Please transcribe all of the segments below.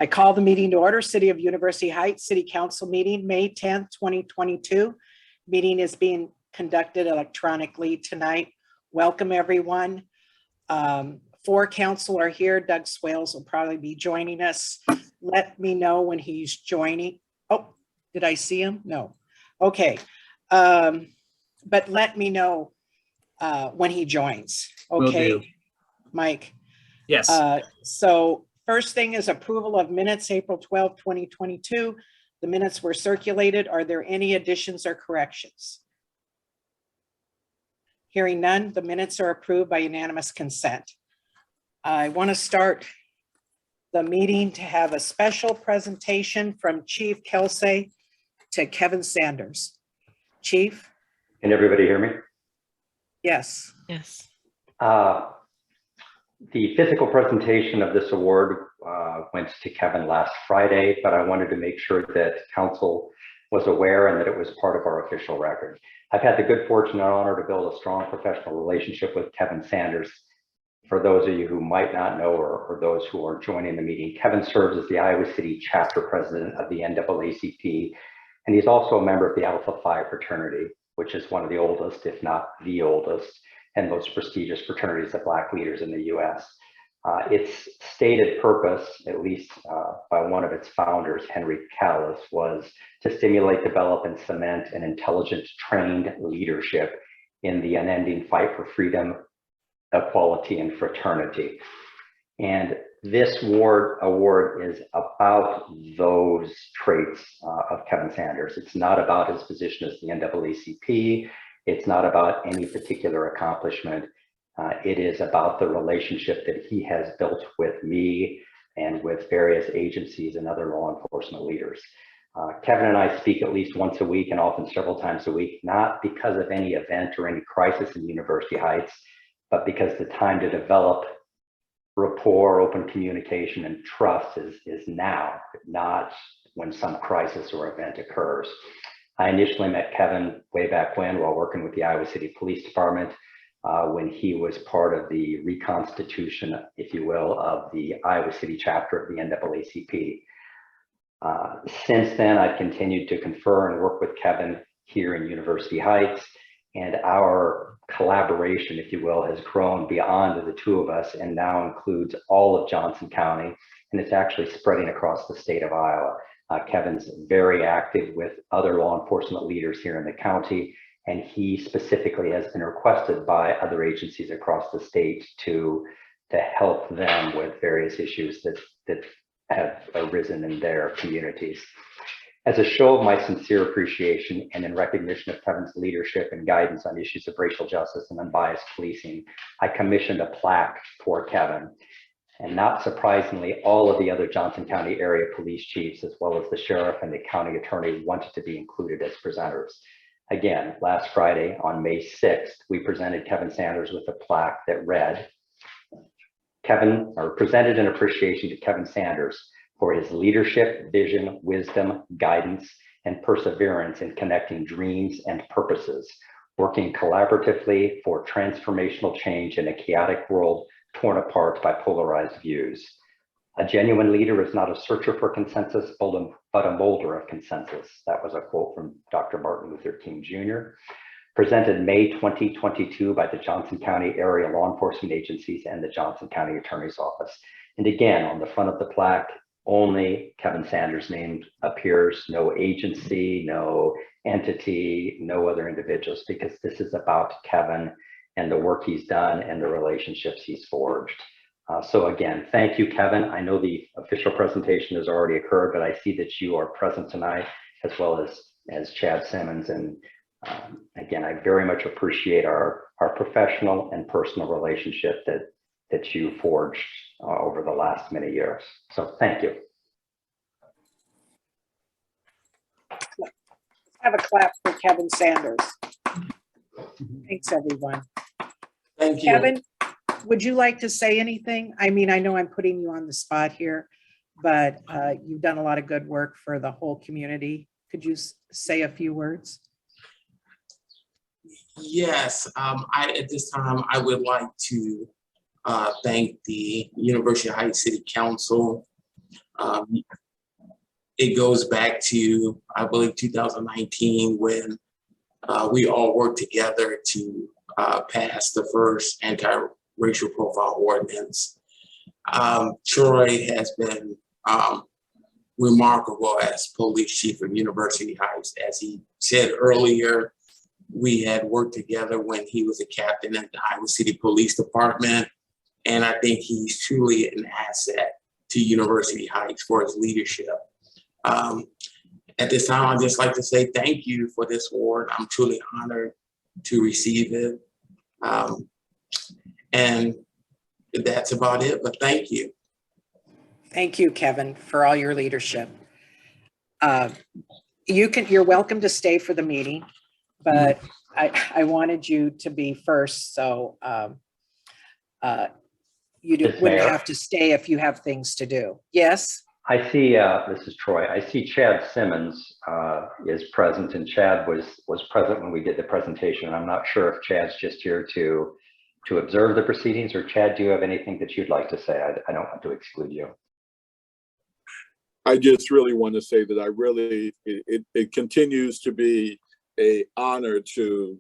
I call the meeting to order. City of University Heights City Council meeting, May 10th, 2022. Meeting is being conducted electronically tonight. Welcome, everyone. 4 council are here. Doug Swales will probably be joining us. Let me know when he's joining. Oh, did I see him? No. Okay. But let me know when he joins. Okay, Mike. Yes. So first thing is approval of minutes, April 12, 2022. The minutes were circulated. Are there any additions or corrections? Hearing none, the minutes are approved by unanimous consent. I want to start the meeting to have a special presentation from Chief Kelsey to Kevin Sanders. Chief? Can everybody hear me? Yes. Yes. The physical presentation of this award went to Kevin last Friday, but I wanted to make sure that council was aware and that it was part of our official record. I've had the good fortune and honor to build a strong professional relationship with Kevin Sanders. For those of you who might not know, or those who are joining the meeting, Kevin serves as the Iowa City chapter president of the NAACP, and he's also a member of the Alpha Phi fraternity, which is one of the oldest, if not the oldest, and most prestigious fraternities of Black leaders in the US. Its stated purpose, at least by one of its founders, Henry Callis, was to stimulate, develop, and cement an intelligent, trained leadership in the unending fight for freedom, equality, and fraternity. And this award is about those traits of Kevin Sanders. It's not about his position as the NAACP. It's not about any particular accomplishment. It is about the relationship that he has built with me and with various agencies and other law enforcement leaders. Kevin and I speak at least once a week and often several times a week, not because of any event or any crisis in University Heights, but because the time to develop rapport, open communication, and trust is now, not when some crisis or event occurs. I initially met Kevin way back when while working with the Iowa City Police Department, when he was part of the reconstitution, if you will, of the Iowa City chapter of the NAACP. Since then, I've continued to confer and work with Kevin here in University Heights, and our collaboration, if you will, has grown beyond the two of us and now includes all of Johnson County, and it's actually spreading across the state of Iowa. Kevin's very active with other law enforcement leaders here in the county, and he specifically has been requested by other agencies across the state to help them with various issues that have arisen in their communities. As a show of my sincere appreciation and in recognition of Kevin's leadership and guidance on issues of racial justice and unbiased policing, I commissioned a plaque for Kevin. And not surprisingly, all of the other Johnson County area police chiefs, as well as the sheriff and the county attorney, wanted to be included as presenters. Again, last Friday on May 6th, we presented Kevin Sanders with a plaque that read, presented an appreciation to Kevin Sanders for his leadership, vision, wisdom, guidance, and perseverance in connecting dreams and purposes, working collaboratively for transformational change in a chaotic world torn apart by polarized views. A genuine leader is not a searcher for consensus, but a molder of consensus. That was a quote from Dr. Martin Luther King Jr. Presented May 2022 by the Johnson County area law enforcement agencies and the Johnson County Attorney's Office. And again, on the front of the plaque, only Kevin Sanders' name appears, no agency, no entity, no other individuals, because this is about Kevin and the work he's done and the relationships he's forged. So again, thank you, Kevin. I know the official presentation has already occurred, but I see that you are present tonight, as well as Chad Simmons. And again, I very much appreciate our professional and personal relationship that you forged over the last many years. So thank you. Have a clap for Kevin Sanders. Thanks, everyone. Thank you. Kevin, would you like to say anything? I mean, I know I'm putting you on the spot here, but you've done a lot of good work for the whole community. Could you say a few words? Yes, at this time, I would like to thank the University Heights City Council It goes back to, I believe, 2019 when we all worked together to pass the first anti-racial profile ordinance. Troy has been remarkable as police chief of University Heights. As he said earlier, we had worked together when he was a captain at the Iowa City Police Department. And I think he's truly an asset to University Heights for his leadership. At this time, I'd just like to say thank you for this award. I'm truly honored to receive it. And that's about it, but thank you. Thank you, Kevin, for all your leadership. You're welcome to stay for the meeting, but I wanted you to be first, so you wouldn't have to stay if you have things to do. Yes? I see, this is Troy. I see Chad Simmons is present, and Chad was present when we did the presentation. I'm not sure if Chad's just here to observe the proceedings, or Chad, do you have anything that you'd like to say? I don't want to exclude you. I just really want to say that it continues to be an honor to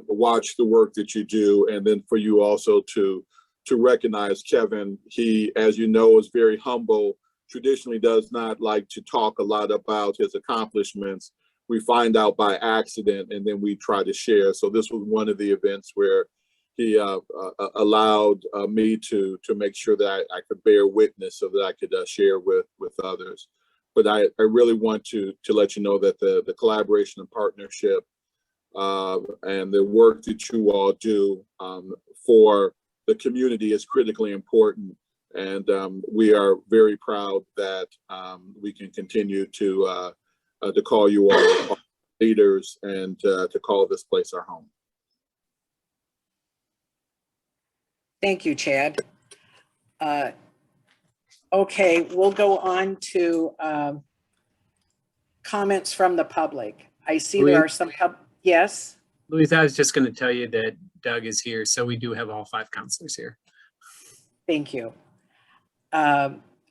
watch the work that you do, and then for you also to recognize Kevin. He, as you know, is very humble, traditionally does not like to talk a lot about his accomplishments. We find out by accident, and then we try to share. So this was one of the events where he allowed me to make sure that I could bear witness so that I could share with others. But I really want to let you know that the collaboration and partnership and the work that you all do for the community is critically important. And we are very proud that we can continue to call you all leaders and to call this place our home. Thank you, Chad. Okay, we'll go on to comments from the public. I see there are some, yes? Louise, I was just going to tell you that Doug is here, so we do have all 5 counselors here. Thank you.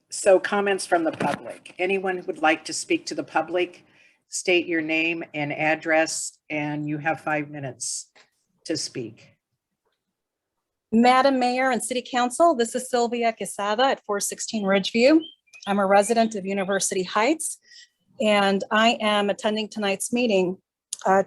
So comments from the public. Anyone who would like to speak to the public, state your name and address, and you have 5 minutes to speak. Madam Mayor and City Council, this is Sylvia Quesada at 416 Ridgeview. I'm a resident of University Heights, and I am attending tonight's meeting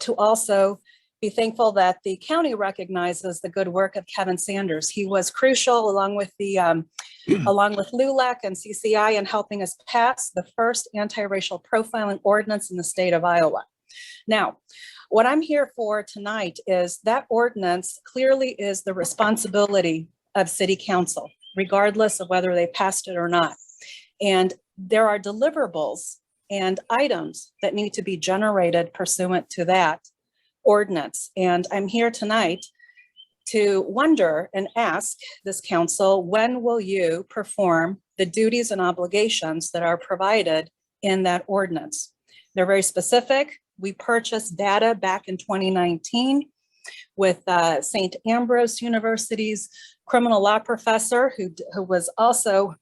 to also be thankful that the county recognizes the good work of Kevin Sanders. He was crucial along with LULAC and CCI in helping us pass the first anti-racial profiling ordinance in the state of Iowa. Now, what I'm here for tonight is that ordinance clearly is the responsibility of City Council, regardless of whether they passed it or not. And there are deliverables and items that need to be generated pursuant to that ordinance. And I'm here tonight to wonder and ask this council, when will you perform the duties and obligations that are provided in that ordinance? They're very specific. We purchased data back in 2019 with St. Ambrose University's criminal law professor, who was also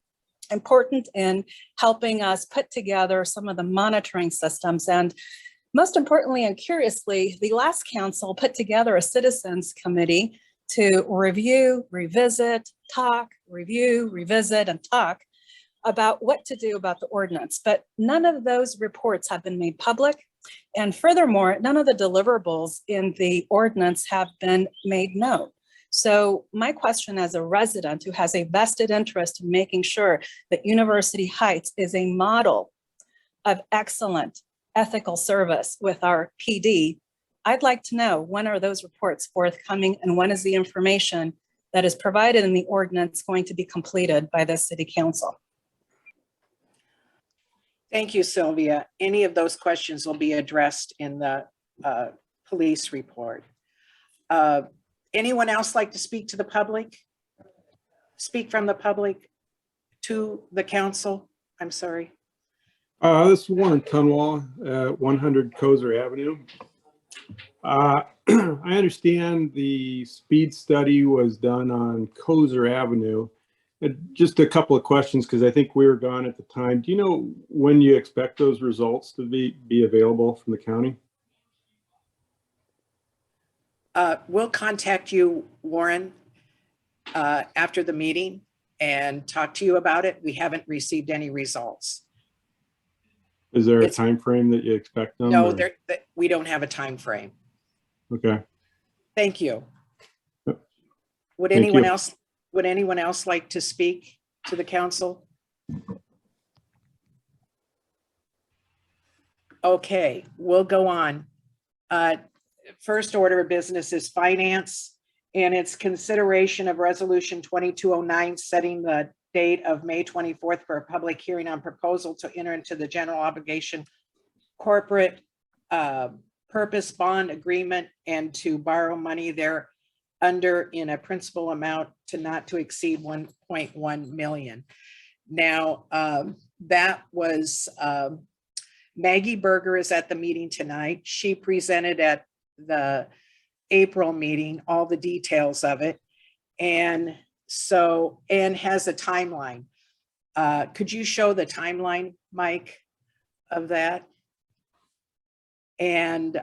important in helping us put together some of the monitoring systems. And most importantly and curiously, the last council put together a citizens committee to review, revisit, talk, review, revisit, and talk about what to do about the ordinance. But none of those reports have been made public. And furthermore, none of the deliverables in the ordinance have been made known. So my question as a resident who has a vested interest in making sure that University Heights is a model of excellent ethical service with our PD, I'd like to know, when are those reports forthcoming, and when is the information that is provided in the ordinance going to be completed by the City Council? Thank you, Sylvia. Any of those questions will be addressed in the police report. Anyone else like to speak to the public? Speak from the public to the council? I'm sorry. This is Warren Tunwall at 100 Kozer Avenue. I understand the speed study was done on Kozer Avenue, Just a couple of questions, because I think we were gone at the time. Do you know when you expect those results to be available from the county? We'll contact you, Warren, after the meeting and talk to you about it. We haven't received any results. Is there a It's- time frame that you expect them? No, or- we don't have a time frame. Okay. Thank you. Yep. Would Thank anyone you. else like to speak to the council? Okay, we'll go on. First order of business is finance, and it's consideration of resolution 2209, setting the date of May 24th for a public hearing on proposal to enter into the general obligation corporate purpose bond agreement and to borrow money there under in a principal amount to not to exceed 1.1 million. Now, that was Maggie Berger is at the meeting tonight. She presented at the April meeting all the details of it. And so, and has a timeline. Could you show the timeline, Mike, of that? And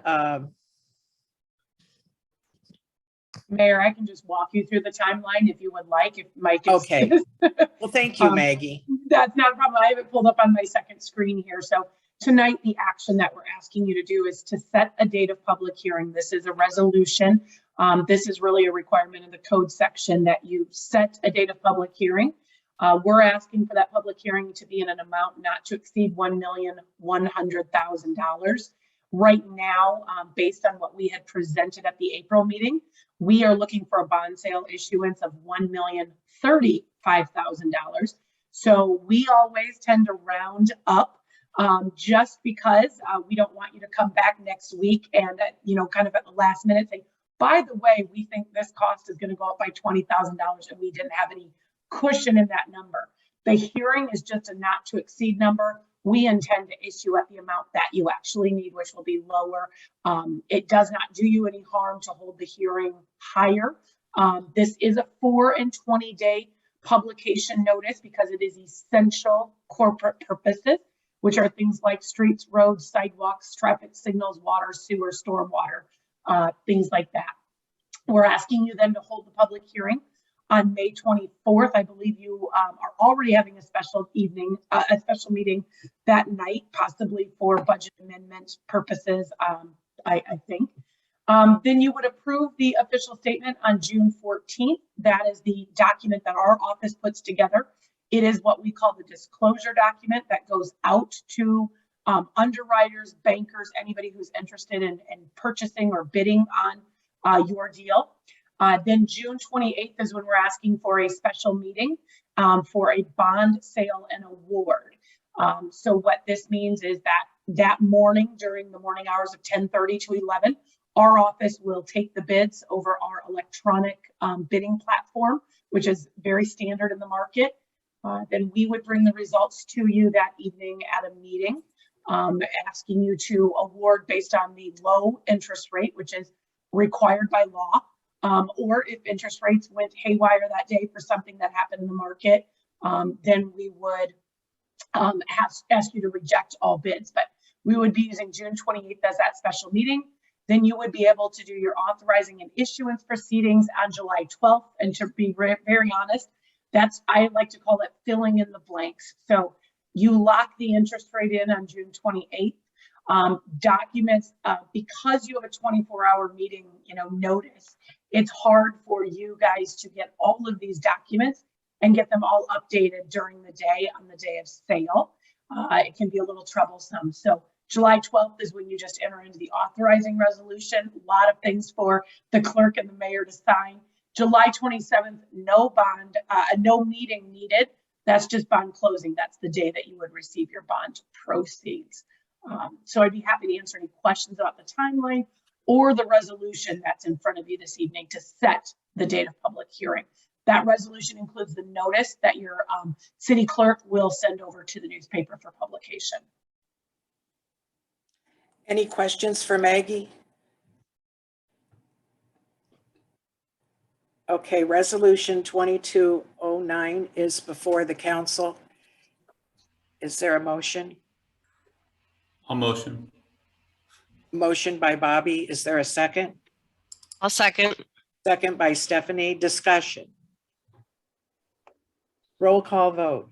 Mayor, I can just walk you through the timeline if you would like, if Mike is. Okay. Well, thank you, Maggie. That's not a problem. I have it pulled up on my second screen here. So tonight, the action that we're asking you to do is to set a date of public hearing. This is a resolution. This is really a requirement in the code section that you set a date of public hearing. We're asking for that public hearing to be in an amount not to exceed $1,100,000. Right now, based on what we had presented at the April meeting, we are looking for a bond sale issuance of $1,035,000. So we always tend to round up just because we don't want you to come back next week and, kind of at the last minute say, by the way, we think this cost is going to go up by $20,000 and we didn't have any cushion in that number. The hearing is just a not to exceed number. We intend to issue at the amount that you actually need, which will be lower. It does not do you any harm to hold the hearing higher. This is a 4 and 20 day publication notice because it is essential corporate purposes, which are things like streets, roads, sidewalks, traffic signals, water, sewer, stormwater, things like that. We're asking you then to hold the public hearing on May 24th. I believe you are already having a special evening, a special meeting that night, possibly for budget amendment purposes, I think. Then you would approve the official statement on June 14th. That is the document that our office puts together. It is what we call the disclosure document that goes out to underwriters, bankers, anybody who's interested in purchasing or bidding on your deal. Then June 28th is when we're asking for a special meeting for a bond sale and award. So what this means is that morning, during the morning hours of 10:30 to 11, our office will take the bids over our electronic bidding platform, which is very standard in the market. Then we would bring the results to you that evening at a meeting, asking you to award based on the low interest rate, which is required by law. Or if interest rates went haywire that day for something that happened in the market, then we would ask you to reject all bids. But we would be using June 28th as that special meeting. Then you would be able to do your authorizing and issuance proceedings on July 12th. And to be very honest, I like to call it filling in the blanks. So you lock the interest rate in on June 28th. Documents, because you have a 24-hour meeting, notice, it's hard for you guys to get all of these documents and get them all updated during the day on the day of sale. It can be a little troublesome. So July 12th is when you just enter into the authorizing resolution. A lot of things for the clerk and the mayor to sign. July 27th, no bond, no meeting needed. That's just bond closing. That's the day that you would receive your bond proceeds. So I'd be happy to answer any questions about the timeline or the resolution that's in front of you this evening to set the date of public hearing. That resolution includes the notice that your city clerk will send over to the newspaper for publication. Any questions for Maggie? Okay, resolution 2209 09 is before the council. Is there a motion? I'll motion. Motion by Bobby. Is there a second? I'll second. Second by Stephanie. Discussion. Roll call vote.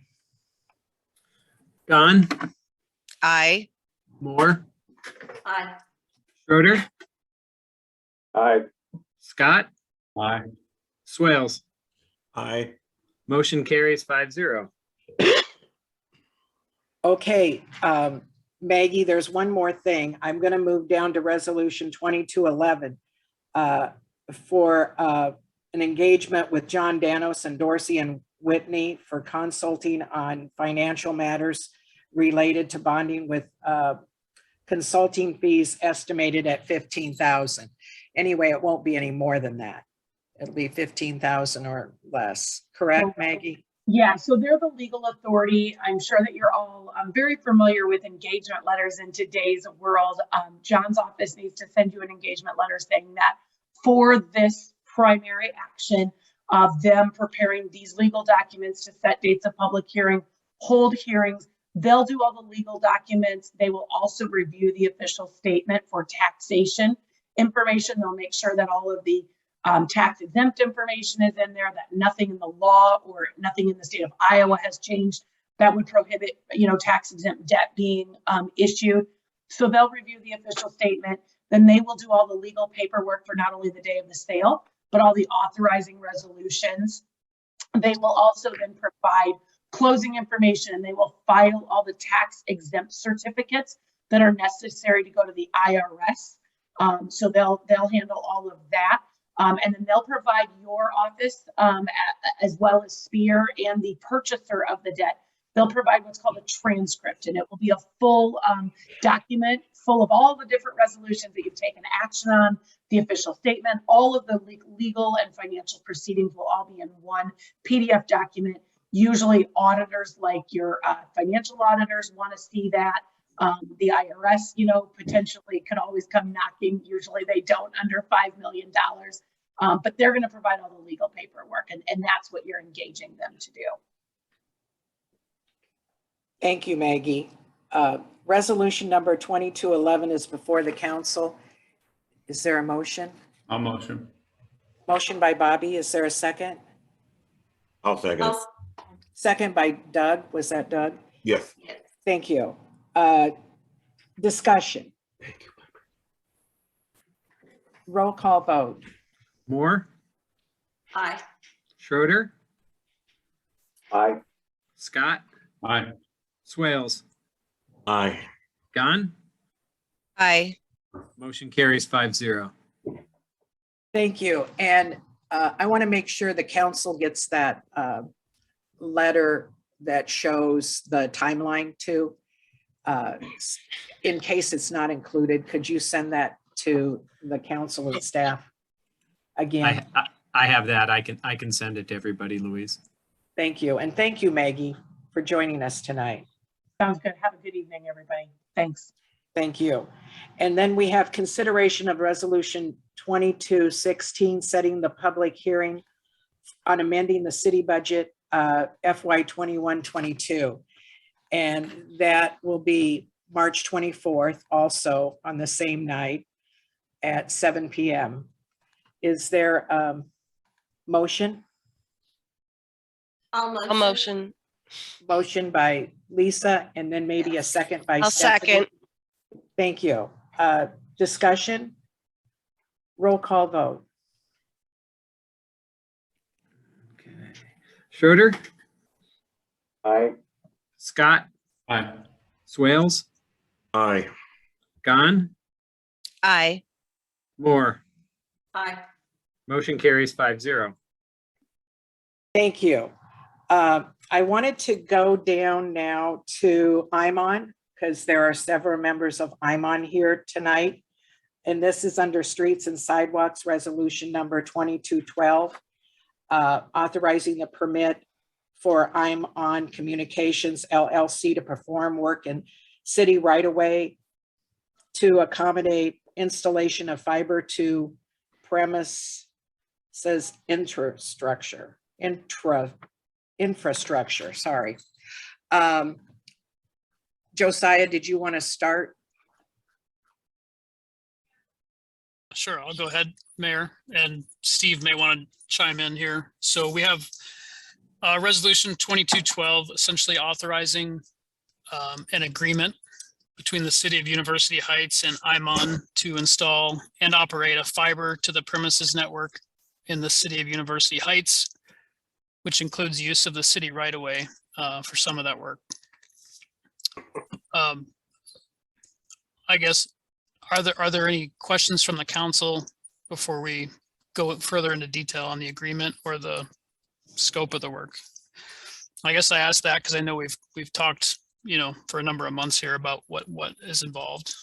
Gahn, Aye. Moore, Aye. Schroeder, Aye. Scott, Aye. Swales. Aye. Motion carries 5-0. Okay, Maggie, there's one more thing. I'm going to move down to resolution 2211 for an engagement with John Danos and Dorsey and Whitney for consulting on financial matters related to bonding with consulting fees estimated at 15,000. Anyway, it won't be any more than that. It'll be 15,000 or less. Correct, Maggie? Yeah, so they're the legal authority. I'm sure that you're all very familiar with engagement letters in today's world. John's office needs to send you an engagement letter saying that for this primary action of them preparing these legal documents to set dates of public hearing, hold hearings, they'll do all the legal documents. They will also review the official statement for taxation information. They'll make sure that all of the tax exempt information is in there, that nothing in the law or nothing in the state of Iowa has changed that would prohibit, tax exempt debt being issued. So they'll review the official statement, then they will do all the legal paperwork for not only the day of the sale, but all the authorizing resolutions. They will also then provide closing information, and they will file all the tax exempt certificates that are necessary to go to the IRS. So they'll handle all of that. And then they'll provide your office, as well as Spear and the purchaser of the debt. They'll provide what's called a transcript, and it will be a full document full of all the different resolutions that you've taken action on, the official statement, all of the legal and financial proceedings will all be in one PDF document. Usually auditors like your financial auditors want to see that. The IRS, potentially could always come knocking. Usually they don't under $5 million, but they're going to provide all the legal paperwork, and that's what you're engaging them to do. Thank you, Maggie. Resolution number 2211 is before the council. Is there a motion? I'll motion. Motion by Bobby. Is there a second? I'll second it. Second by Doug. Was that Doug? Yes. Thank you. Discussion. Roll call vote. Moore, Aye. Schroeder, Aye. Scott, Aye. Swales. Aye. Gahn, Aye. motion carries 5-0. Thank you. And I want to make sure the council gets that letter that shows the timeline too. In case it's not included, could you send that to the council and staff again? I have that. I can send it to everybody, Louise. Thank you. And thank you, Maggie, for joining us tonight. Sounds good. Have a good evening, everybody. Thanks. Thank you. And then we have consideration of resolution 2216, setting the public hearing on amending the city budget FY 21-22. And that will be March 24th, also on the same night at 7 p.m. Is there a motion? I'll motion. Motion by Lisa, and then maybe a second by I'll Stephanie. second. Thank you. Discussion? Roll call vote. Okay. Schroeder, Aye. Scott, Aye. Swales, Aye. Gahn, Aye. Moore. Aye. Motion carries 5-0. Thank you. I wanted to go down now to IMON because there are several members of IMON here tonight. And this is under Streets and Sidewalks Resolution number 2212, authorizing the permit for IMON Communications LLC to perform work in city right-of-way to accommodate installation of fiber to premises infrastructure. infrastructure, sorry. Josiah, did you want to start? Sure, I'll go ahead, Mayor, and Steve may want to chime in here. So we have Resolution 2212, essentially authorizing an agreement between the City of University Heights and IMON to install and operate a fiber to the premises network in the City of University Heights, which includes use of the city right-of-way for some of that work. I guess, are there any questions from the council before we go further into detail on the agreement or the scope of the work? I guess I asked that because I know we've talked, you know, for a number of months here about what is involved.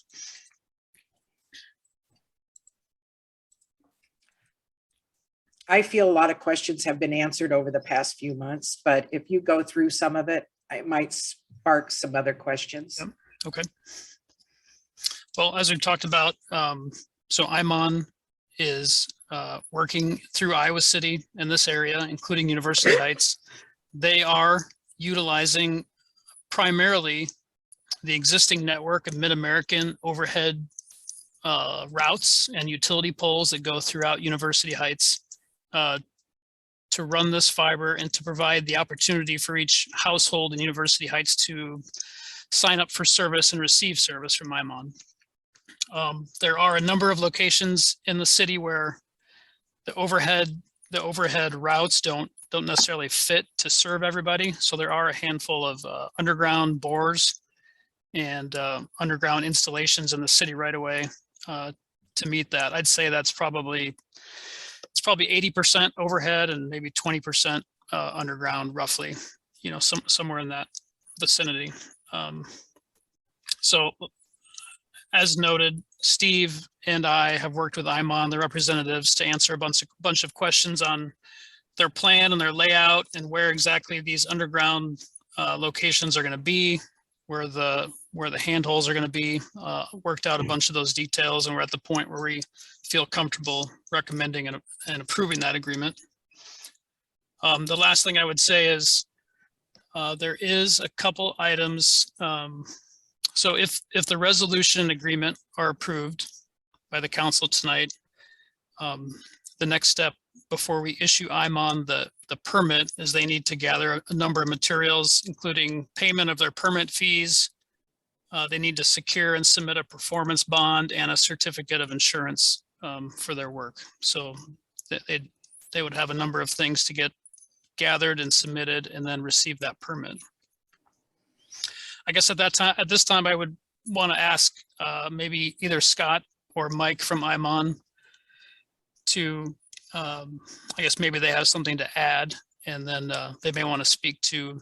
I feel a lot of questions have been answered over the past few months, but if you go through some of it, it might spark some other questions. Yep. Okay. Well, as we've talked about, so IMON is working through Iowa City in this area, including University Heights. They are utilizing primarily the existing network of Mid-American overhead routes and utility poles that go throughout University Heights to run this fiber and to provide the opportunity for each household in University Heights to sign up for service and receive service from IMON. There are a number of locations in the city where the overhead routes don't necessarily fit to serve everybody. So there are a handful of underground bores and underground installations in the city right away to meet that. I'd say that's probably 80% overhead and maybe 20% underground, roughly. You know, somewhere in that vicinity. So as noted, Steve and I have worked with IMON, the representatives, to answer a bunch of questions on their plan and their layout and where exactly these underground locations are going to be, where the handholds are going to be, worked out a bunch of those details, and we're at the point where we feel comfortable recommending and approving that agreement. The last thing I would say is there is a couple items. So if the resolution and agreement are approved by the council tonight, the next step before we issue IMON the permit is they need to gather a number of materials, including payment of their permit fees. They need to secure and submit a performance bond and a certificate of insurance for their work. So they would have a number of things to get gathered and submitted and then receive that permit. I guess at this time, I would want to ask maybe either Scott or Mike from IMON to, I guess maybe they have something to add, and then they may want to speak to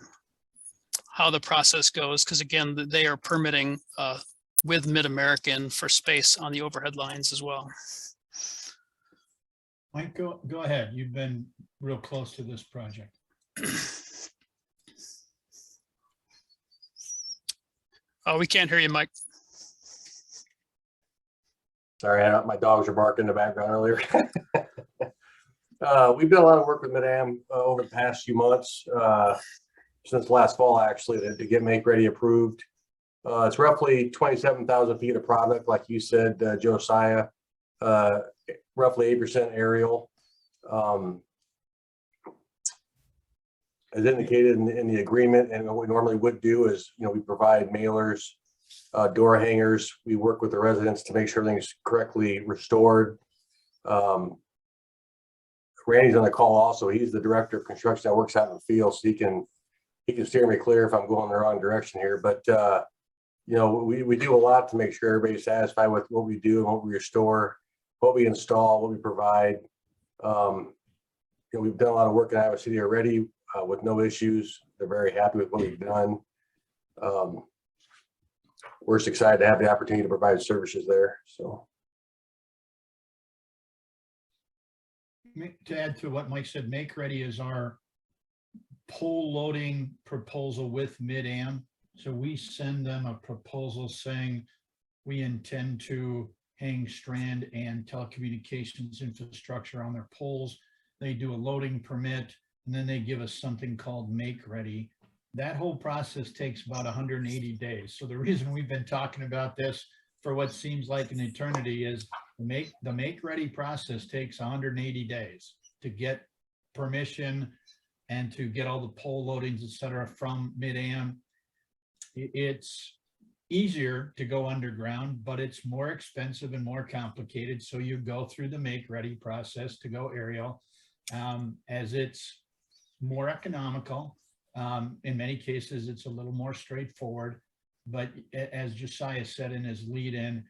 how the process goes, because again, they are permitting with Mid-American for space on the overhead lines as well. Mike, go ahead. You've been real close to this project. Oh, we can't hear you, Mike. Sorry, my dogs were barking in the background earlier. We've done a lot of work with Mid-Am over the past few months, since last fall, actually, to get Make Ready approved. It's roughly 27,000 feet of product, like you said, Josiah, roughly 8% aerial. As indicated in the agreement, and what we normally would do is, you know, we provide mailers, door hangers. We work with the residents to make sure everything's correctly restored. Randy's on the call also. He's the director of construction that works out in the field, so he can steer me clear if I'm going the wrong direction here. But you know, we do a lot to make sure everybody's satisfied with what we do and what we restore, what we install, what we provide. You know, we've done a lot of work in Iowa City already with no issues. They're very happy with what we've done. We're just excited to have the opportunity to provide services there. So, to add to what Mike said, Make Ready is our pole loading proposal with Mid-Am. So we send them a proposal saying we intend to hang strand and telecommunications infrastructure on their poles. They do a loading permit. and then they give us something called make ready. That whole process takes about 180 days. So the reason we've been talking about this for what seems like an eternity is the make ready process takes 180 days to get permission and to get all the poll loadings, et cetera, from Mid-Am. It's easier to go underground, but it's more expensive and more complicated. So you go through the make ready process to go aerial, as it's more economical. In many cases, it's a little more straightforward, but as Josiah said in his lead in,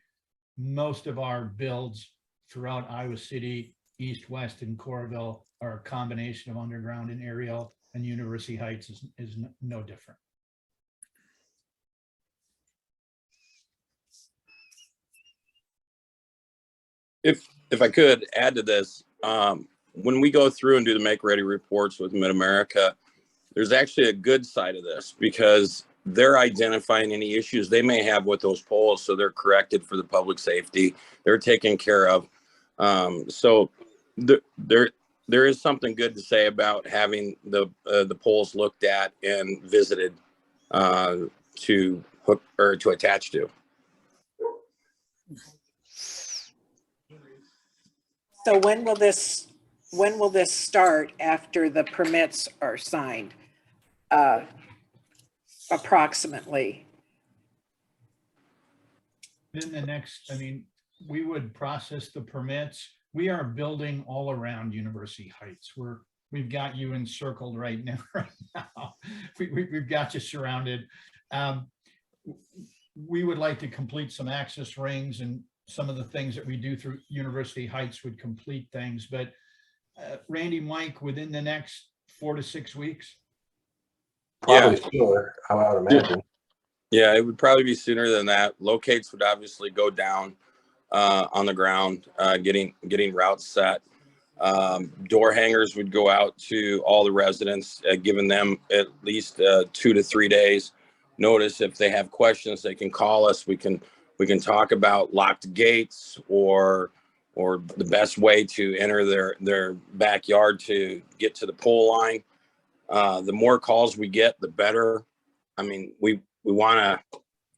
most of our builds throughout Iowa City, East, West, and Coralville are a combination of underground and aerial, and University Heights is no different. If I could add to this, when we go through and do the make ready reports with Mid-America, there's actually a good side of this because they're identifying any issues they may have with those poles, so they're corrected for the public safety. They're taken care of. So there is something good to say about having the poles looked at and visited to hook or to attach to. So when will this start after the permits are signed? Approximately. In the next, I mean, we would process the permits. We are building all around University Heights. We've got you encircled right now. We've got you surrounded. We would like to complete some access rings, and some of the things that we do through University Heights would complete things. But Randy, Mike, within the next 4 to 6 weeks. Probably sooner, I would imagine. Yeah, it would probably be sooner than that. Locates would obviously go down on the ground, getting routes set. Door hangers would go out to all the residents, giving them at least 2 to 3 days notice. If they have questions, they can call us. We can talk about locked gates or the best way to enter their backyard to get to the pole line. The more calls we get, the better. I mean, we want to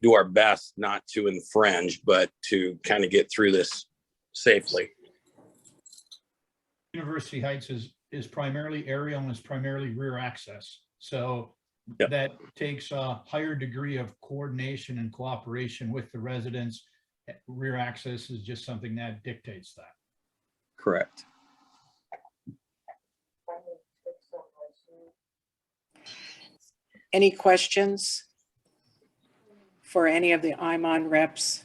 do our best not to infringe, but to kind of get through this safely. University Heights is primarily aerial and is primarily rear access. So yep. That takes a higher degree of coordination and cooperation with the residents. Rear access is just something that dictates that. Correct. Any questions for any of the IMON reps?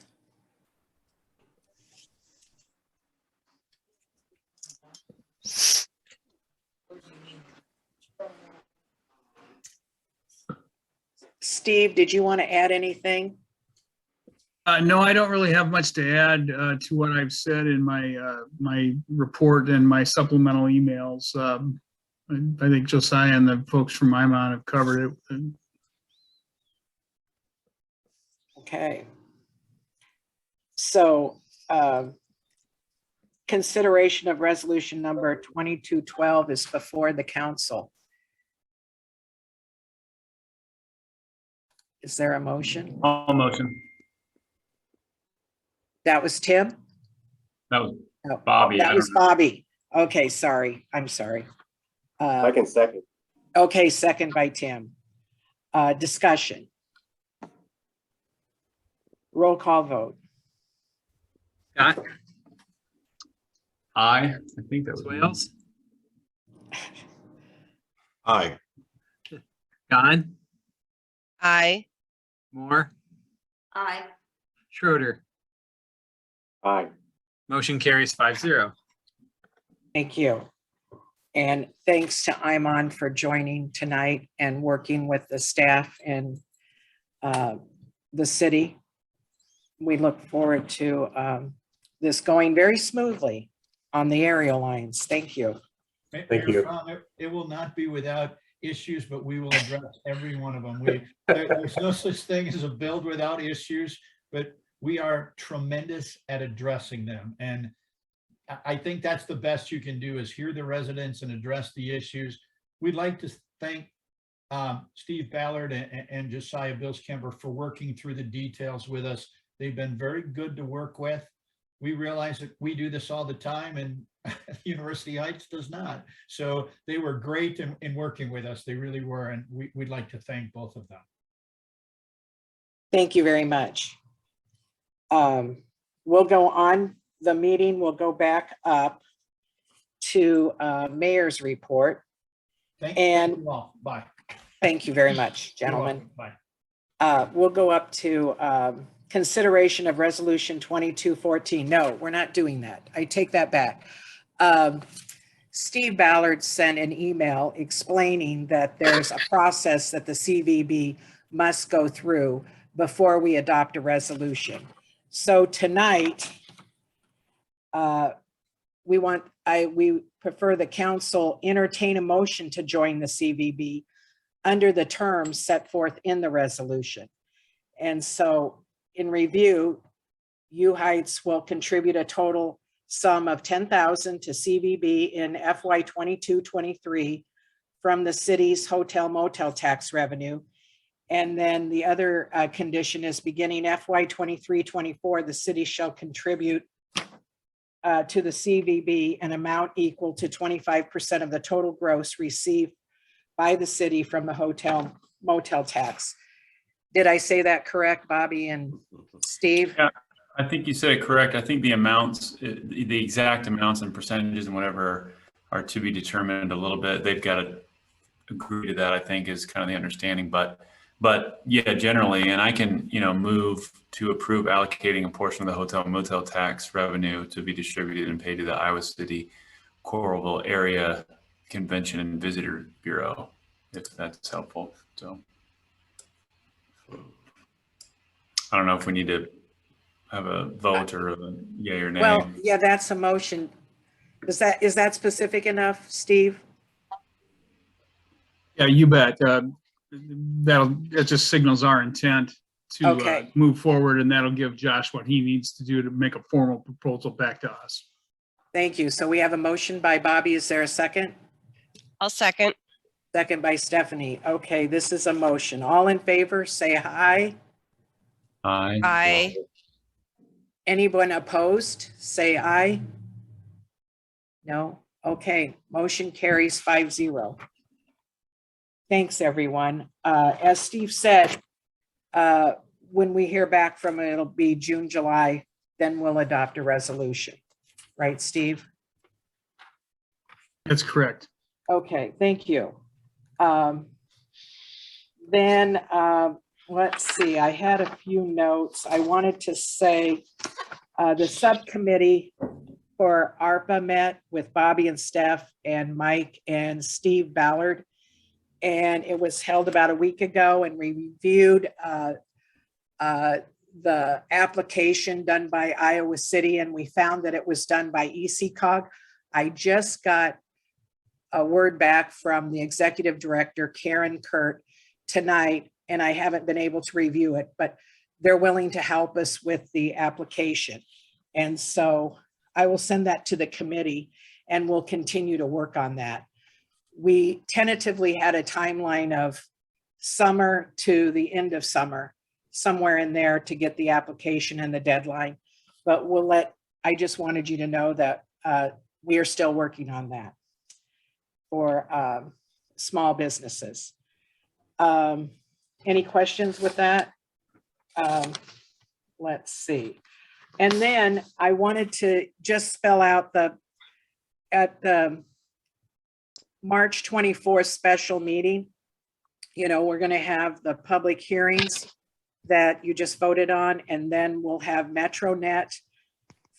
Steve, did you want to add anything? No, I don't really have much to add to what I've said in my my report and my supplemental emails. I think Josiah and the folks from IMON have covered it. Okay. So consideration of resolution number 2212 is before the council. Is there a motion? I'll motion. That was Tim? That was Oh, Bobby. that was Bobby. Okay, sorry. I'm sorry. I can second. Okay, second by Tim. Discussion. Roll call vote. Scott, Aye. I think that was Swales, Aye. Gahn, Aye. Moore, Aye. Schroeder. Aye. Motion carries 5-0. Thank you. And thanks to IMON for joining tonight and working with the staff in the city. We look forward to this going very smoothly on the aerial lines. Thank you. Thank you. It will not be without issues, but we will address every one of them. There's no such thing as a build without issues, but we are tremendous at addressing them. And I think that's the best you can do, is hear the residents and address the issues. we'd like to thank Steve Ballard and Josiah Bills-Kemper for working through the details with us. They've been very good to work with. We realize that we do this all the time and University Heights does not. So they were great in working with us. They really were. And we'd like to thank both of them. Thank you very much. We'll go on the meeting. We'll go back up to mayor's report. Thank And you all. Bye. thank you very much, You're gentlemen. welcome. Bye. We'll go up to consideration of resolution 2214. No, we're not doing that. I take that back. Steve Ballard sent an email explaining that there's a process that the CVB must go through before we adopt a resolution. So tonight, we prefer the council entertain a motion to join the CVB under the terms set forth in the resolution. And so in review, U Heights will contribute a total sum of $10,000 to CVB in FY 22-23 from the city's hotel motel tax revenue. And then the other condition is beginning FY 23-24, the city shall contribute to the CVB an amount equal to 25% of the total gross received by the city from the hotel motel tax. Did I say that correct, Bobby and Steve? Yeah, I think you said it correct. I think the amounts, the exact amounts and percentages and whatever are to be determined a little bit. They've got to agree to that, I think, is kind of the understanding. But yeah, generally, and I can, move to approve allocating a portion of the hotel motel tax revenue to be distributed and paid to the Iowa City Coralville Area Convention and Visitor Bureau, if that's helpful. So I don't know if we need to have a vote or a yay or nay. Well, yeah, that's a motion. Is that specific enough, Steve? Yeah, you bet. That just signals our intent to move forward, and that'll give Josh what he needs to do to make a formal proposal back to us. Thank you. So we have a motion by Bobby. Is there a second? I'll second. Second by Stephanie. Okay, this is a motion. All in favor, say aye. Aye. Aye. Anyone opposed, say aye. No? Okay, motion carries 5-0. Thanks, everyone. As Steve said, when we hear back from it, it'll be June, July, then we'll adopt a resolution. Right, Steve? That's correct. Okay, thank you. Let's see, I had a few notes. I wanted to say the subcommittee for ARPA met with Bobby and Steph and Mike and Steve Ballard. And it was held about a week ago, and we reviewed the application done by Iowa City, and we found that it was done by ECOG. I just got a word back from the executive director, Karen Kurt, tonight, and I haven't been able to review it, but they're willing to help us with the application. And so I will send that to the committee, and we'll continue to work on that. We tentatively had a timeline of summer to the end of summer, somewhere in there, to get the application and the deadline. But I just wanted you to know that we are still working on that for small businesses. Any questions with that? Let's see. And then I wanted to just spell out at the March 24th special meeting, we're going to have the public hearings that you just voted on, and then we'll have MetroNet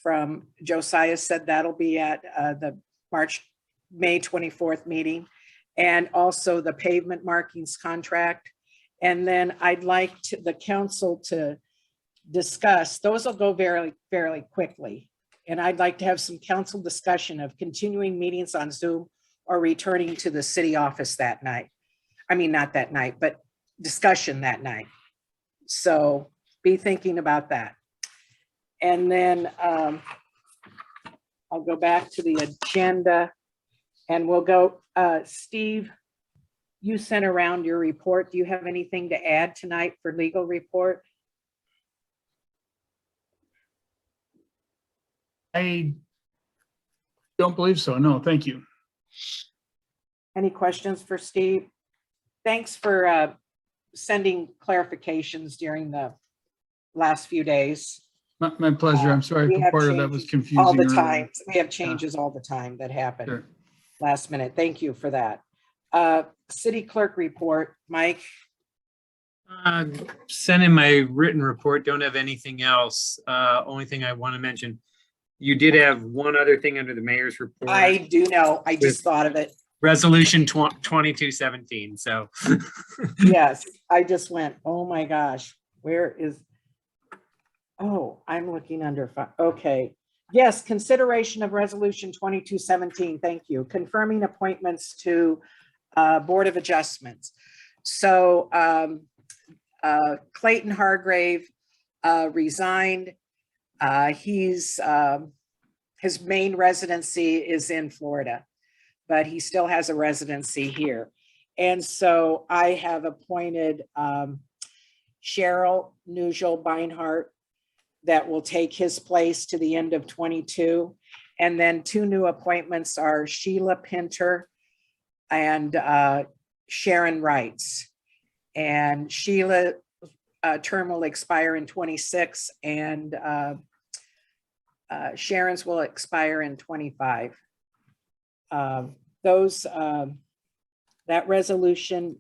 from Josiah said that'll be at the May 24th meeting, and also the pavement markings contract. And then I'd like the council to discuss, those will go very, very quickly. And I'd like to have some council discussion of continuing meetings on Zoom or returning to the city office that night. I mean, not that night, but discussion that night. So be thinking about that. And then I'll go back to the agenda and we'll go, Steve, you sent around your report. Do you have anything to add tonight for legal report? I don't believe so. No, thank you. Any questions for Steve? Thanks for sending clarifications during the last few days. My pleasure. I'm sorry We if have part of that was changes confusing. all the earlier. time. We have changes all the time that happen Sure. last minute. Thank you for that. City clerk report, Mike. Sent in my written report, don't have anything else. Only thing I want to mention, you did have one other thing under the mayor's report. I do know. I just With thought of it. Resolution 2217. So Yes, I just went, oh my gosh, where is? Oh, I'm looking under, okay. Yes, consideration of resolution 2217. Thank you. Confirming appointments to Board of Adjustments. So Clayton Hargrave resigned. His main residency is in Florida, but he still has a residency here. And so I have appointed Cheryl Nugel Beinhart that will take his place to the end of 22. And then 2 new appointments are Sheila Pinter and Sharon Wrights. And Sheila term will expire in 26 and Sharon's will expire in 25. That resolution,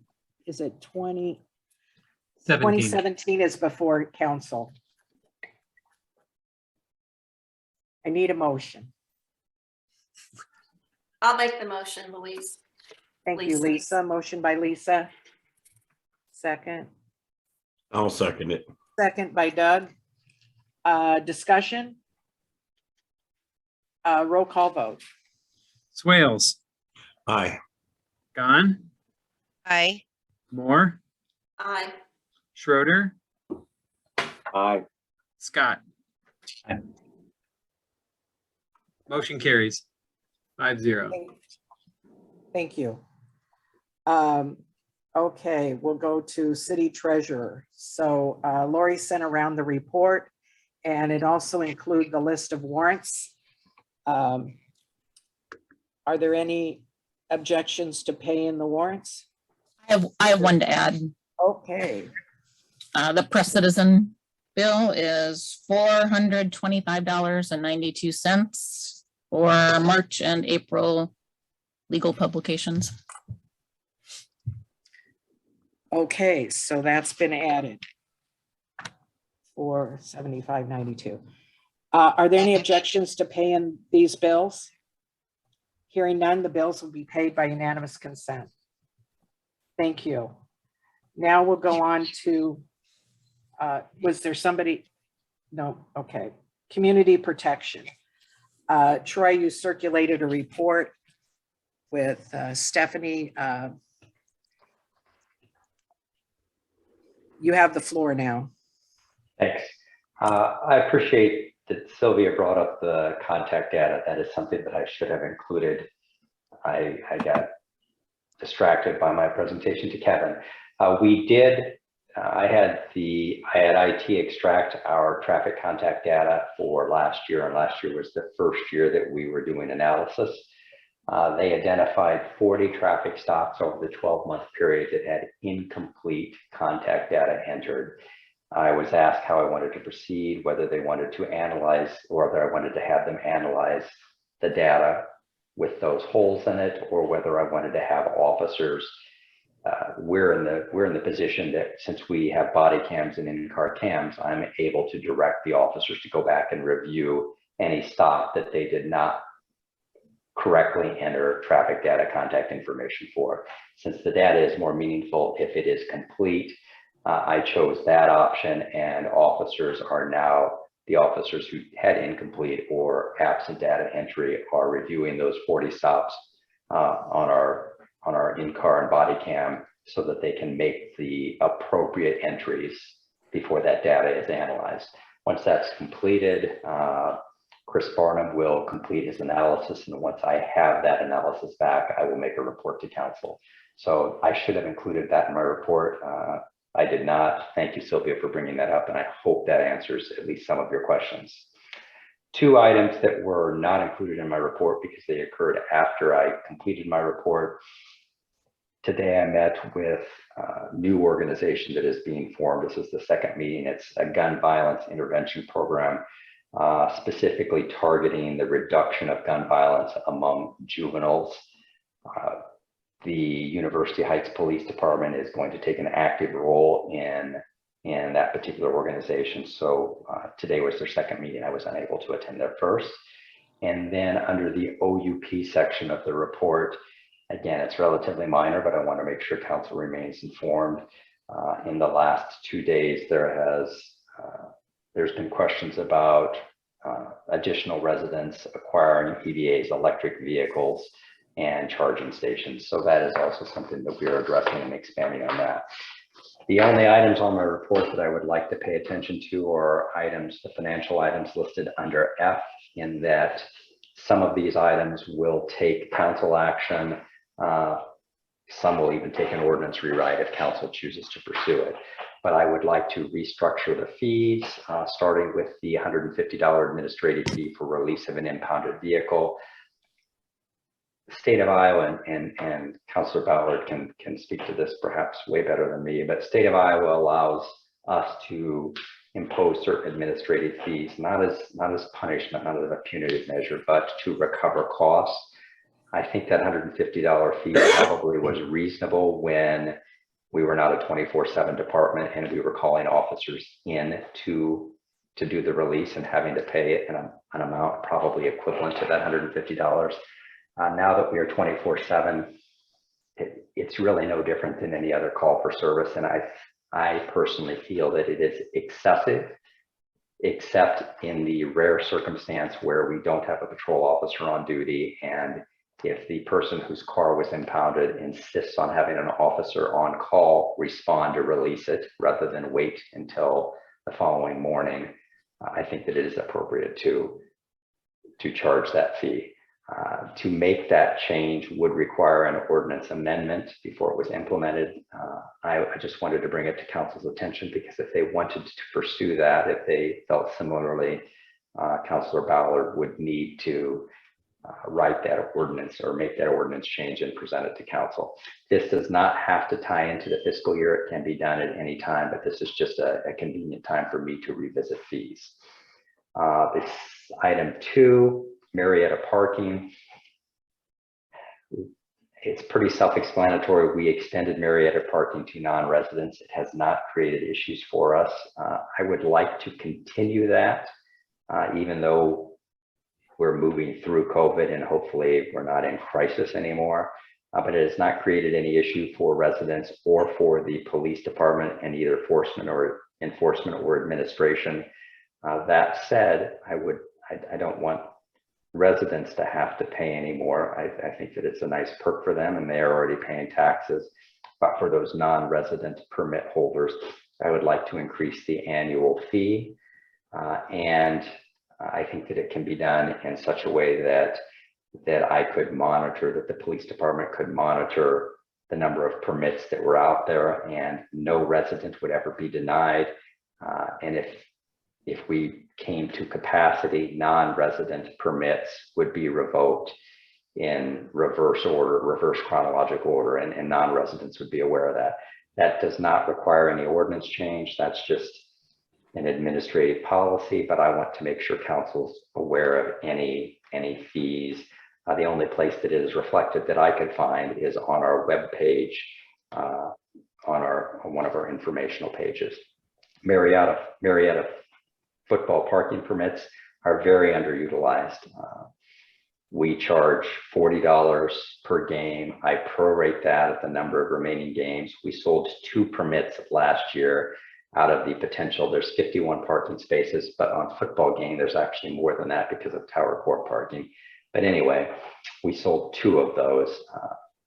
is it 2017 is before council. I need a motion. I'll make the motion, Louise. Thank you, Lisa. Motion by Lisa. Second. I'll second it. Second by Doug. Discussion. Roll call vote. Swales. Aye. Gahn. Aye. Moore. Aye. Schroeder. Aye. Scott. Motion carries 5-0. Thank you. Okay, we'll go to city treasurer. So Lori sent around the report and it also includes the list of warrants. Are there any objections to paying the warrants? I have one to add. Okay. The press citizen bill is $425.92 for March and April legal publications. Okay, so that's been added for $75.92. Are there any objections to paying these bills? Hearing none, the bills will be paid by unanimous consent. Thank you. Now we'll go on to, was there somebody? No, okay. Community protection. Troy, you circulated a report with Stephanie. You have the floor now. Thanks. I appreciate that Sylvia brought up the contact data. That is something that I should have included. I got distracted by my presentation to Kevin. I had IT extract our traffic contact data for last year, and last year was the first year that we were doing analysis. They identified 40 traffic stops over the 12-month period that had incomplete contact data entered. I was asked how I wanted to proceed, whether they wanted to analyze or whether I wanted to have them analyze the data with those holes in it, or whether I wanted to have officers. We're in the position that since we have body cams and in-car cams, I'm able to direct the officers to go back and review any stop that they did not correctly enter traffic data contact information for. Since the data is more meaningful if it is complete, I chose that option, and officers are now, the officers who had incomplete or absent data entry are reviewing those 40 stops on our in-car and body cam so that they can make the appropriate entries before that data is analyzed. Once that's completed, Chris Barnum will complete his analysis, and once I have that analysis back, I will make a report to council. So I should have included that in my report. I did not. Thank you, Sylvia, for bringing that up, and I hope that answers at least some of your questions. Two items that were not included in my report because they occurred after I completed my report. Today I met with a new organization that is being formed. This is the second meeting. It's a gun violence intervention program, specifically targeting the reduction of gun violence among juveniles. The University Heights Police Department is going to take an active role in that particular organization. So today was their second meeting. I was unable to attend their first. And then under the OUP section of the report, again, it's relatively minor, but I want to make sure council remains informed. In the last 2 days, there's been questions about additional residents acquiring EVAs, electric vehicles, and charging stations. So that is also something that we are addressing and expanding on that. The only items on my report that I would like to pay attention to are items, the financial items listed under F, in that some of these items will take council action. Some will even take an ordinance rewrite if council chooses to pursue it. But I would like to restructure the fees, starting with the $150 administrative fee for release of an impounded vehicle. The state of Iowa, and Councilor Ballard can speak to this perhaps way better than me, but state of Iowa allows us to impose certain administrative fees, not as punishment, not as a punitive measure, but to recover costs. I think that $150 fee probably was reasonable when we were not a 24/7 department and we were calling officers in to do the release and having to pay an amount probably equivalent to that $150. Now that we are 24/7, it's really no different than any other call for service. And I personally feel that it is excessive, except in the rare circumstance where we don't have a patrol officer on duty, and if the person whose car was impounded insists on having an officer on call respond to release it rather than wait until the following morning, I think that it is appropriate to charge that fee. To make that change would require an ordinance amendment before it was implemented. I just wanted to bring it to council's attention because if they wanted to pursue that, if they felt similarly, Councilor Ballard would need to write that ordinance or make that ordinance change and present it to council. This does not have to tie into the fiscal year. It can be done at any time, but this is just a convenient time for me to revisit fees. This item 2, Marietta parking. It's pretty self-explanatory. We extended Marietta parking to non-residents. It has not created issues for us. I would like to continue that, even though we're moving through COVID and hopefully we're not in crisis anymore. But it has not created any issue for residents or for the police department and either enforcement or administration. That said, I don't want residents to have to pay anymore. I think that it's a nice perk for them and they are already paying taxes. But for those non-resident permit holders, I would like to increase the annual fee. And I think that it can be done in such a way that I could monitor, that the police department could monitor the number of permits that were out there and no resident would ever be denied. And if we came to capacity, non-resident permits would be revoked in reverse order, reverse chronological order, and non-residents would be aware of that. That does not require any ordinance change. That's just an administrative policy, but I want to make sure council's aware of any fees. The only place that it is reflected that I could find is on our web page, on one of our informational pages. Marietta football parking permits are very underutilized. We charge $40 per game. I prorate that at the number of remaining games. We sold 2 permits last year out of the potential. There's 51 parking spaces, but on football game, there's actually more than that because of tower court parking. But anyway, we sold 2 of those.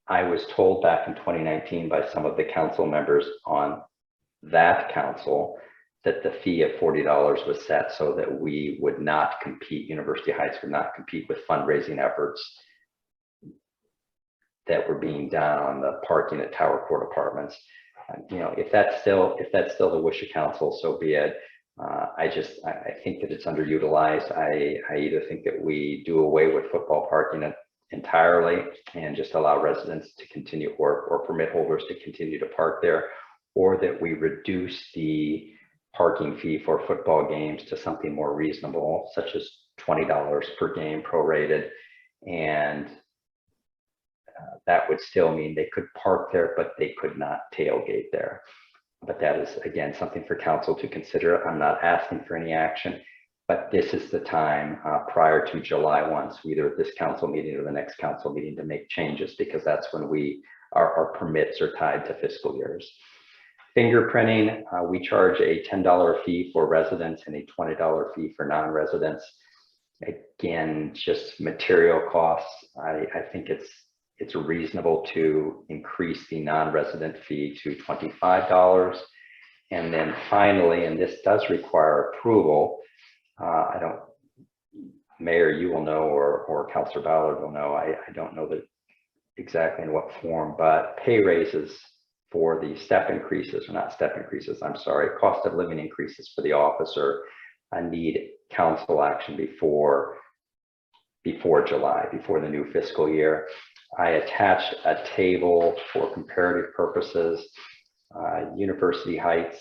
I was told back in 2019 by some of the council members on that council that the fee of $40 was set so that we would not compete, University Heights would not compete with fundraising efforts that were being done on the parking at Tower Court Apartments. You know, if that's still the wish of council, so be it. I think that it's underutilized. I either think that we do away with football parking entirely and just allow residents to continue or permit holders to continue to park there, or that we reduce the parking fee for football games to something more reasonable, such as $20 per game prorated. And that would still mean they could park there, but they could not tailgate there. But that is, again, something for council to consider. I'm not asking for any action, but this is the time prior to July 1, so either at this council meeting or the next council meeting, to make changes, because that's when our permits are tied to fiscal years. Fingerprinting, we charge a $10 fee for residents and a $20 fee for non-residents. Again, just material costs. I think it's reasonable to increase the non-resident fee to $25. And then finally, and this does require approval, Mayor, you will know, or Councilor Ballard will know, I don't know that exactly in what form, but pay raises for the cost of living increases for the officer, I need council action before July, before the new fiscal year. I attached a table for comparative purposes. University Heights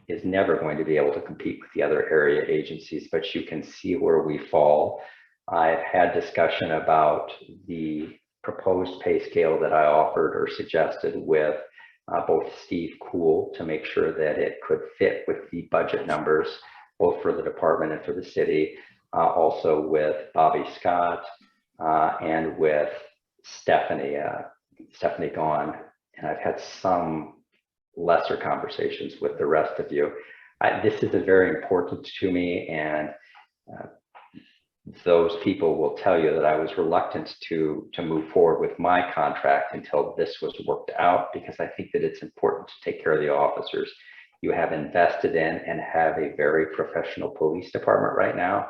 is never going to be able to compete with the other area agencies, but you can see where we fall. I've had discussion about the proposed pay scale that I offered or suggested with both Steve Kuhl to make sure that it could fit with the budget numbers, both for the department and for the city, also with Bobby Scott and with Stephanie Gahn, and I've had some lesser conversations with the rest of you. This is very important to me, and those people will tell you that I was reluctant to move forward with my contract until this was worked out, because I think that it's important to take care of the officers. You have invested in and have a very professional police department right now,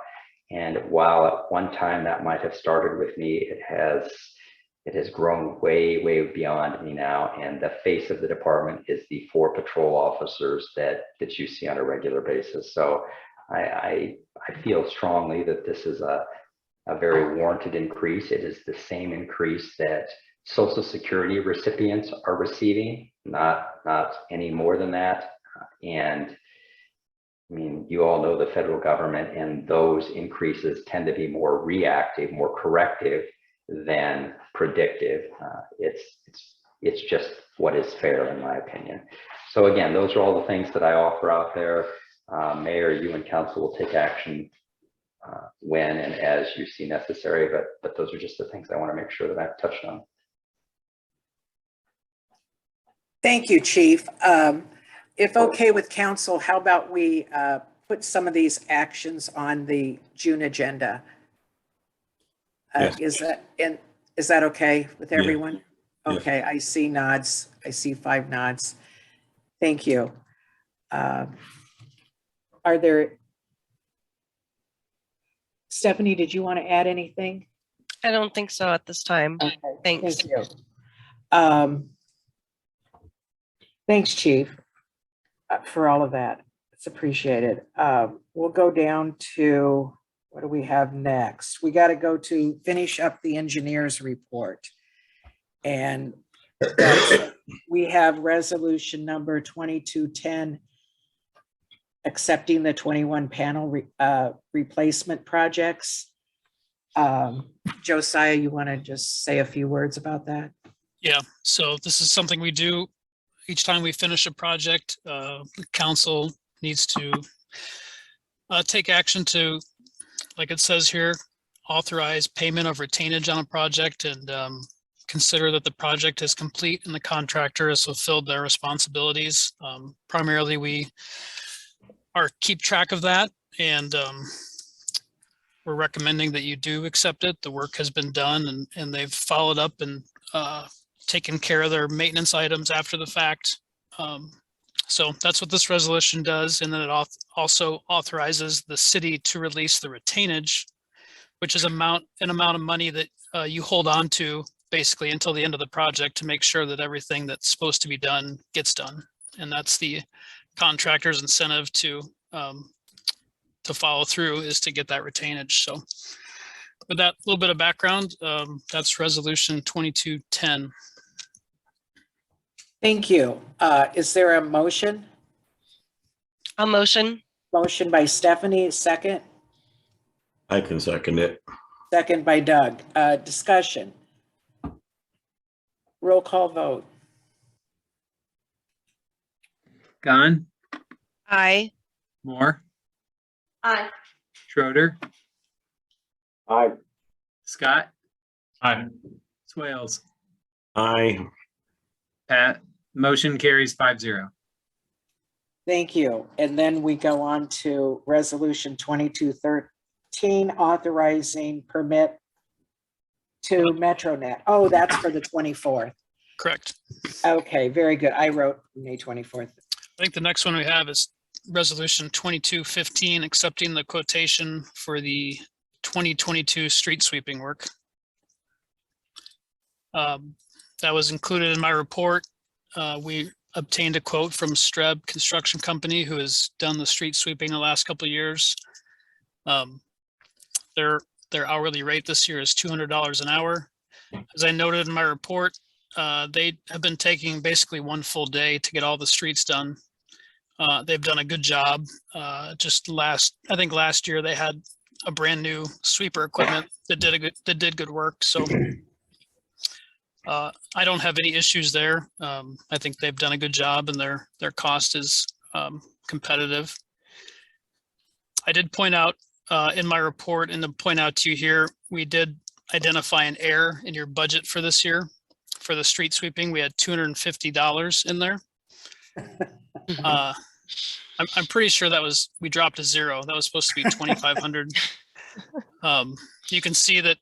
and while at one time that might have started with me, it has grown way beyond me now, and the face of the department is the 4 patrol officers that you see on a regular basis. So I feel strongly that this is a very warranted increase. It is the same increase that Social Security recipients are receiving, not any more than that. And I mean, you all know the federal government, and those increases tend to be more reactive, more corrective than predictive. It's just what is fair, in my opinion. So again, those are all the things that I offer out there. Mayor, you and council will take action when and as you see necessary, but those are just the things I want to make sure that I've touched on. Thank you, Chief. If okay with council, how about we put some of these actions on the June agenda? Yes. Is that okay with everyone? Yes. Okay, I see nods. I see 5 nods. Thank you. Are there, Stephanie, did you want to add anything? I don't think so at this time. Okay, Thanks. thank you. Thanks, Chief, for all of that. It's appreciated. We'll go down to, what do we have next? We got to go to finish up the engineer's report. And we have resolution number 2210, accepting the 21 panel replacement projects. Josiah, you want to just say a few words about that? Yeah, so this is something we do each time we finish a project. The council needs to take action to, like it says here, authorize payment of retainage on a project and consider that the project is complete and the contractor has fulfilled their responsibilities. Primarily, we keep track of that, and we're recommending that you do accept it. The work has been done, and they've followed up and taken care of their maintenance items after the fact. So that's what this resolution does. And then it also authorizes the city to release the retainage, which is an amount of money that you hold on to basically until the end of the project to make sure that everything that's supposed to be done gets done. And that's the contractor's incentive to follow through, is to get that retainage. So with that little bit of background, that's resolution 2210. Thank you. Is there a motion? A motion. Motion by Stephanie, second. I can second it. Second by Doug. Discussion. Roll call vote. Gahn, Aye. Moore, Aye. Schroeder, Aye. Scott, Aye. Swales. Aye. Pat, motion carries 5-0. Thank you. And then we go on to resolution 2213, authorizing permit to MetroNet. Oh, that's for the 24th. Correct. Okay, very good. I wrote May 24th. I think the next one we have is resolution 2215, accepting the quotation for the 2022 street sweeping work. That was included in my report. We obtained a quote from Streb Construction Company, who has done the street sweeping the last couple of years. Their hourly rate this year is $200 an hour. As I noted in my report, they have been taking basically one full day to get all the streets done. They've done a good job. I think last year they had a brand new sweeper equipment that did good work. So I don't have any issues there. I think they've done a good job, and their cost is competitive. I did point out in my report, and to point out to you here, we did identify an error in your budget for this year. For the street sweeping, we had $250 in there. I'm pretty sure we dropped to zero. That was supposed to be 2,500. You can see that,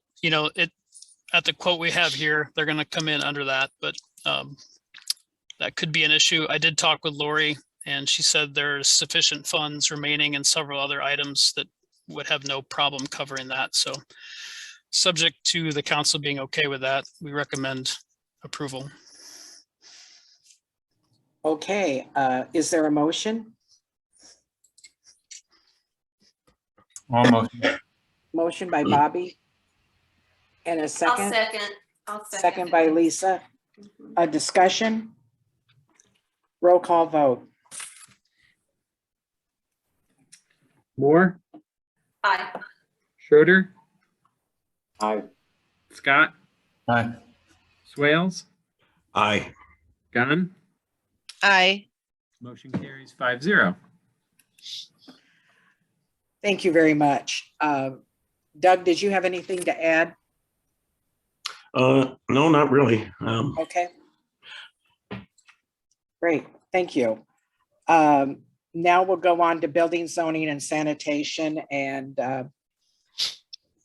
at the quote we have here, they're going to come in under that, but that could be an issue. I did talk with Lori, and she said there's sufficient funds remaining in several other items that would have no problem covering that. So subject to the council being okay with that, we recommend approval. Okay, is there a motion? Almost. Motion by Bobby. And a second? I'll second. Second by Lisa. A discussion? Roll call vote. Moore, Aye. Schroeder, Aye. Scott, Aye. Swales, Aye. Gahn. Aye. Motion carries 5-0. Thank you very much. Doug, did you have anything to add? No, not really. Okay. Great, thank you. Now we'll go on to building, zoning, and sanitation. And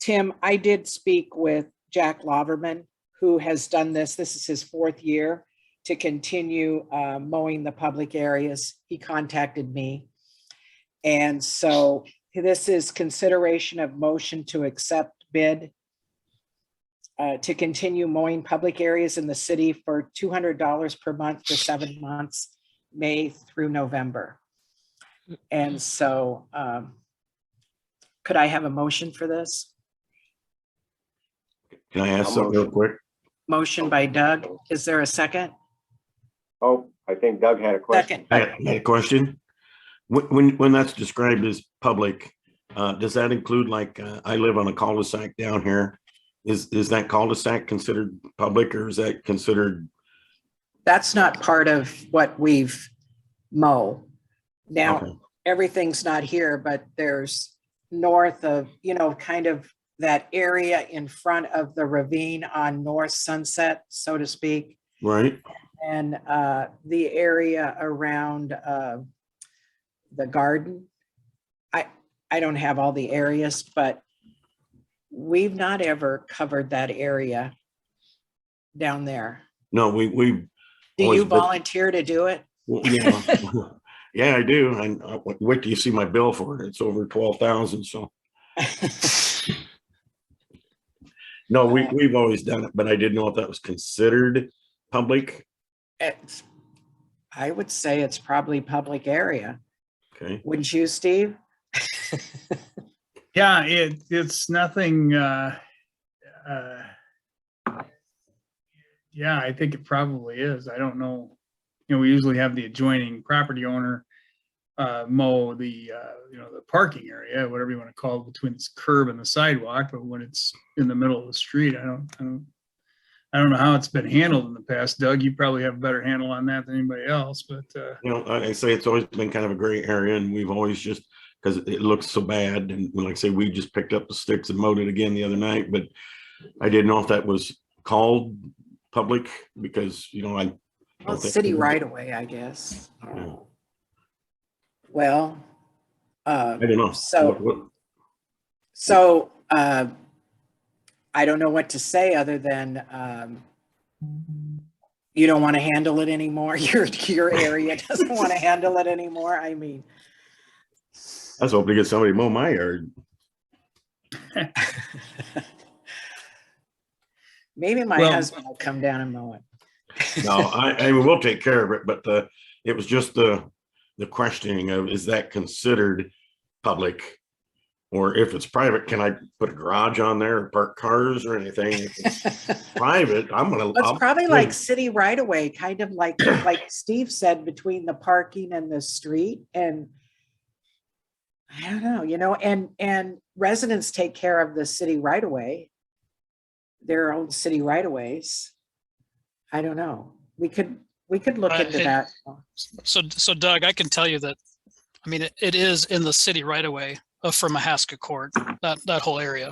Tim, I did speak with Jack Loverman, who has done this. This is his 4th year to continue mowing the public areas. He contacted me. And so this is consideration of motion to accept bid to continue mowing public areas in the city for $200 per month for 7 months, May through November. And so could I have a motion for this? Can I ask something real quick? Motion by Doug. Is there a second? Oh, I think Doug had a question. I had a question. When that's described as public, does that include, like, I live on a cul-de-sac down here? Is that cul-de-sac considered public, or is that considered? That's not part of what we've mow. Now, Okay. Everything's not here, but there's north of, kind of that area in front of the ravine on North Sunset, so to speak. Right. And the area around the garden. I don't have all the areas, but we've not ever covered that area down there. No, we Do always you volunteer to do it? Well, yeah, yeah, I do. And wait till you see my bill for it. It's over 12,000. So no, we've always done it, but I didn't know if that was considered public. I would say it's probably public area. Okay. Wouldn't you, Steve? Yeah, it's nothing, yeah, I think it probably is. I don't know. You know, we usually have the adjoining property owner mow the, you know, the parking area, whatever you want to call it, between this curb and the sidewalk. But when it's in the middle of the street, I don't know how it's been handled in the past. Doug, you probably have a better handle on that than anybody else, but You know, I say it's always been kind of a gray area, and we've always just, because it looks so bad. And like I say, we just picked up the sticks and mowed it again the other night, but I didn't know if that was called public because, you know, I Well, city right away, I guess. Yeah. Well, I don't know. So I don't know what to say other than you don't want to handle it anymore. Your area doesn't want to handle it anymore. I mean, I was hoping to get somebody to mow my yard. maybe my husband will come down and mow it. No, I mean, we'll take care of it, but it was just the questioning of, is that considered public? Or if it's private, can I put a garage on there or park cars or anything? If it's private, It's probably like city right away, kind of like Steve said, between the parking and the street. And I don't know, you know, and residents take care of the city right away, their own city right of ways. I don't know. We could look into that. So Doug, I can tell you that, I mean, it is in the city right away from Mahaska Court, that whole area.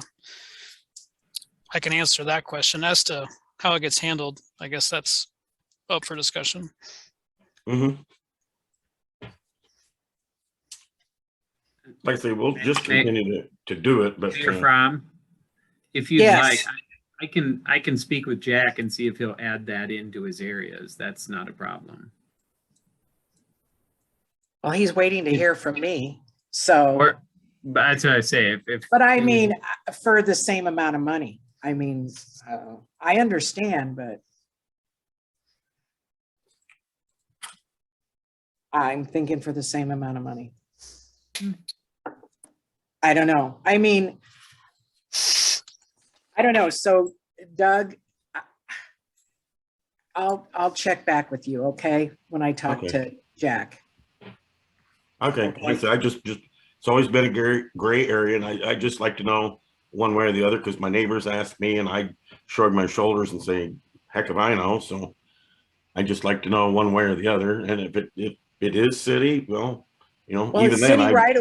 I can answer that question. As to how it gets handled, I guess that's up for discussion. Mm-hmm. Like I say, we'll just continue to do it, but if you'd Yes. like, I can speak with Jack and see if he'll add that into his areas. That's not a problem. Well, he's waiting to hear from me. So, But that's what I say. but I mean, for the same amount of money. I mean, I understand, but I'm thinking for the same amount of money. I don't know. I mean, I don't know. So Doug, I'll check back with you, okay? When I talk to Jack. Okay. Like I said, it's always been a gray area, and I just like to know one way or the other, because my neighbors ask me and I shrug my shoulders and say, heck if I know. So I just like to know one way or the other. And if it is city, well, you know, Well, even then city right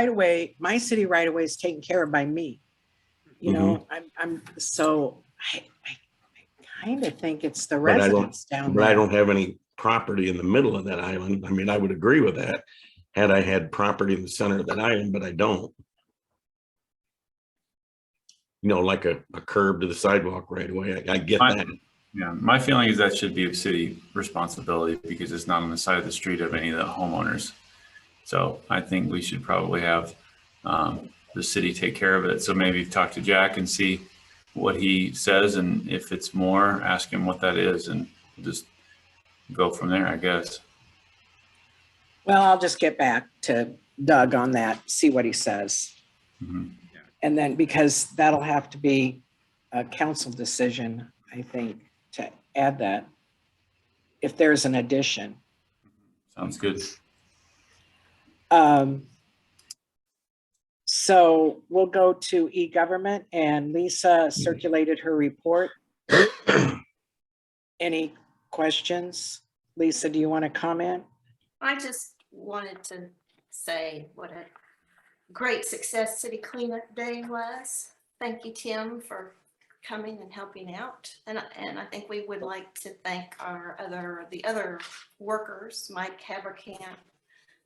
away, my city right away is taken care of by me. You know, I'm so I kind of think it's the residents down there. But I don't have any property in the middle of that island. I mean, I would agree with that had I had property in the center of that island, but I don't. You know, like a curb to the sidewalk right away. I get that. Yeah, my feeling is that should be a city responsibility because it's not on the side of the street of any of the homeowners. So I think we should probably have the city take care of it. So maybe talk to Jack and see what he says, and if it's more, ask him what that is, and just go from there, I guess. Well, I'll just get back to Doug on that, see what he says. Mm-hmm. And then, because that'll have to be a council decision, I think, to add that, if there's an addition. Sounds good. So we'll go to e-government, and Lisa circulated her report. Any questions? Lisa, do you want to comment? I just wanted to say what a great success City Cleanup Day was. Thank you, Tim, for coming and helping out. And I think we would like to thank the other workers, Mike Haberkamp,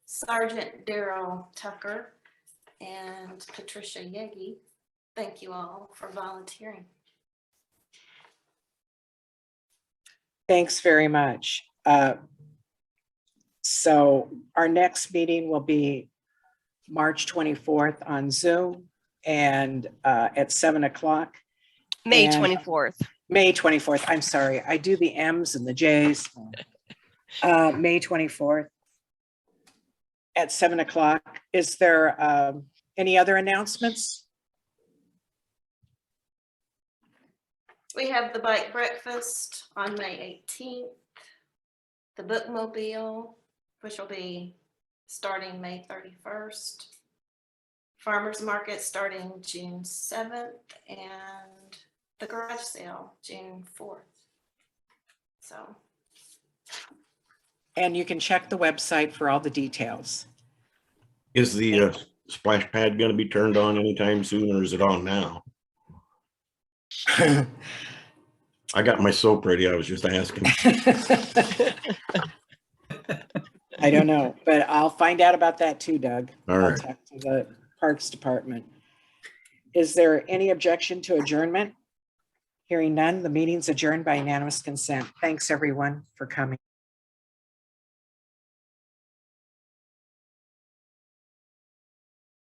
Sergeant Daryl Tucker, and Patricia Yegi. Thank you all for volunteering. Thanks very much. So our next meeting will be March 24th on Zoom and at 7 o'clock. May And 24th. May 24th. I'm sorry. I do the M's and the J's. May 24th at 7 o'clock. Is there any other announcements? We have the bike breakfast on May 18th. The bookmobile, which will be starting May 31st. Farmers market starting June 7th, and the garage sale June 4th. So. And you can check the website for all the details. Is the splash pad going to be turned on anytime soon, or is it on now? I got my soap ready. I was just asking. I don't know, but I'll find out about that too, Doug. All I'll right. talk to the Parks Department. Is there any objection to adjournment? Hearing none, the meeting's adjourned by unanimous consent. Thanks, everyone, for coming.